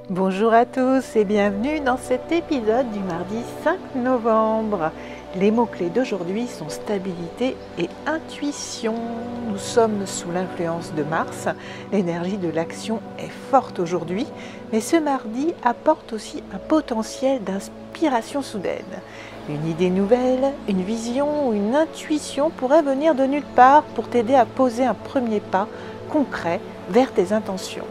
Bonjour à tous et bienvenue dans cet épisode du mardi 5 novembre. Les mots-clés d'aujourd'hui sont stabilité et intuition. Nous sommes sous l'influence de Mars. L'énergie de l'action est forte aujourd'hui, mais ce mardi apporte aussi un potentiel d'inspiration soudaine. Une idée nouvelle, une vision ou une intuition pourrait venir de nulle part pour t'aider à poser un premier pas concret vers tes intentions.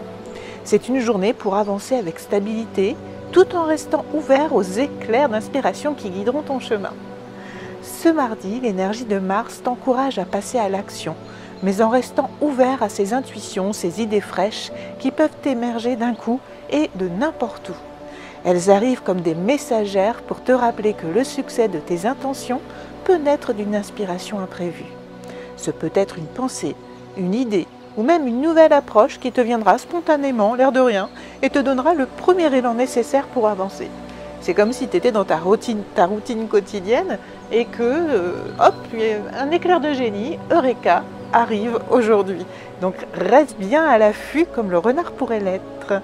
C'est une journée pour avancer avec stabilité, tout en restant ouvert aux éclairs d'inspiration qui guideront ton chemin. Ce mardi, l'énergie de Mars t'encourage à passer à l'action, mais en restant ouvert à ses intuitions, ses idées fraîches qui peuvent émerger d'un coup et de n'importe où. Elles arrivent comme des messagères pour te rappeler que le succès de tes intentions peut naître d'une inspiration imprévue. Ce peut être une pensée, une idée, ou même une nouvelle approche qui te viendra spontanément, l'air de rien, et te donnera le premier élan nécessaire pour avancer. C'est comme si tu étais dans ta routine quotidienne et que, hop, un éclair de génie, Eureka, arrive aujourd'hui. Donc reste bien à l'affût comme le renard pourrait l'être.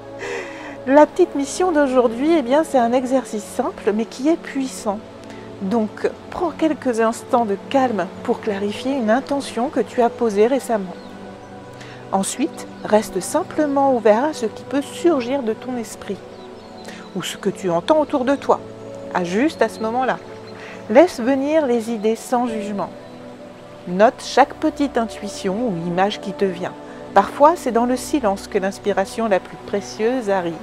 La petite mission d'aujourd'hui, eh bien, c'est un exercice simple mais qui est puissant. Donc prends quelques instants de calme pour clarifier une intention que tu as posée récemment. Ensuite, reste simplement ouvert à ce qui peut surgir de ton esprit ou ce que tu entends autour de toi, juste à ce moment-là. Laisse venir les idées sans jugement. Note chaque petite intuition ou image qui te vient. Parfois, c'est dans le silence que l'inspiration la plus précieuse arrive.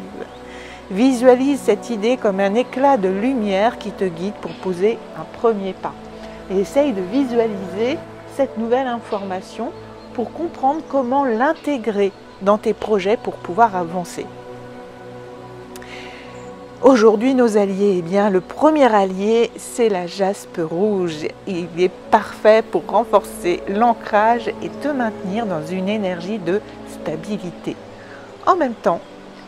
Visualise cette idée comme un éclat de lumière qui te guide pour poser un premier pas. Et essaye de visualiser cette nouvelle information pour comprendre comment l'intégrer dans tes projets pour pouvoir avancer. Aujourd'hui, nos alliés, eh bien, le premier allié, c'est la jaspe rouge. Il est parfait pour renforcer l'ancrage et te maintenir dans une énergie de stabilité. En même temps,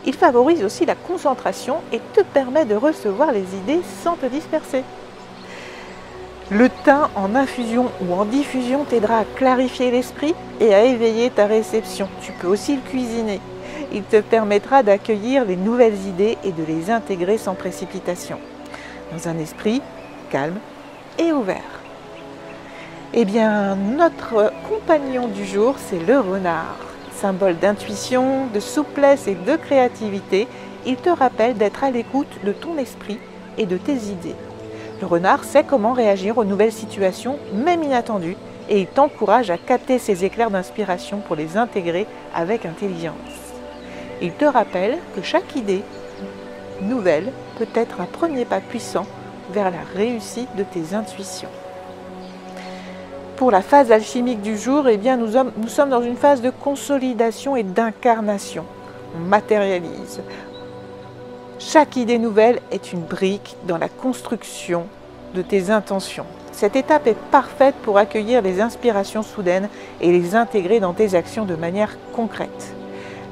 il favorise aussi la concentration et te permet de recevoir les idées sans te disperser. Le thym en infusion ou en diffusion t'aidera à clarifier l'esprit et à éveiller ta réception. Tu peux aussi le cuisiner. Il te permettra d'accueillir les nouvelles idées et de les intégrer sans précipitation, dans un esprit calme et ouvert. Eh bien, notre compagnon du jour, c'est le renard. Symbole d'intuition, de souplesse et de créativité, il te rappelle d'être à l'écoute de ton esprit et de tes idées. Le renard sait comment réagir aux nouvelles situations, même inattendues, et il t'encourage à capter ces éclairs d'inspiration pour les intégrer avec intelligence. Il te rappelle que chaque idée nouvelle peut être un premier pas puissant vers la réussite de tes intuitions. Pour la phase alchimique du jour, eh bien, nous sommes dans une phase de consolidation et d'incarnation. On matérialise. Chaque idée nouvelle est une brique dans la construction de tes intentions. Cette étape est parfaite pour accueillir les inspirations soudaines et les intégrer dans tes actions de manière concrète.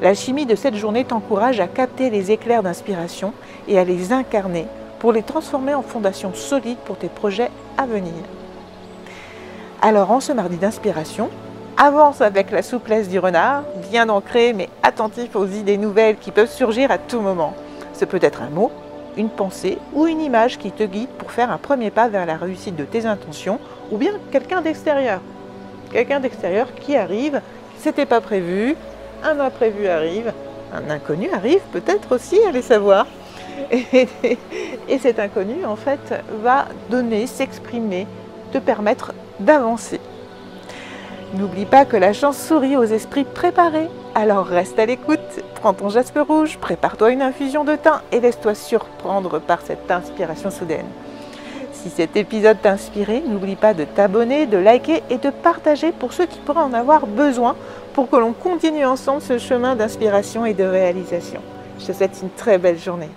L'alchimie de cette journée t'encourage à capter les éclairs d'inspiration et à les incarner pour les transformer en fondation solide pour tes projets à venir. Alors en ce mardi d'inspiration, avance avec la souplesse du renard, bien ancré mais attentif aux idées nouvelles qui peuvent surgir à tout moment. Ce peut être un mot, une pensée ou une image qui te guide pour faire un premier pas vers la réussite de tes intentions ou bien quelqu'un d'extérieur. Quelqu'un d'extérieur qui arrive, c'était pas prévu, un imprévu arrive, un inconnu arrive peut-être aussi, allez savoir. Et cet inconnu en fait va donner, s'exprimer, te permettre d'avancer. N'oublie pas que la chance sourit aux esprits préparés, alors reste à l'écoute, prends ton jaspe rouge, prépare-toi une infusion de thym et laisse-toi surprendre par cette inspiration soudaine. Si cet épisode t'a inspiré, n'oublie pas de t'abonner, de liker et de partager pour ceux qui pourraient en avoir besoin pour que l'on continue ensemble ce chemin d'inspiration et de réalisation. Je te souhaite une très belle journée.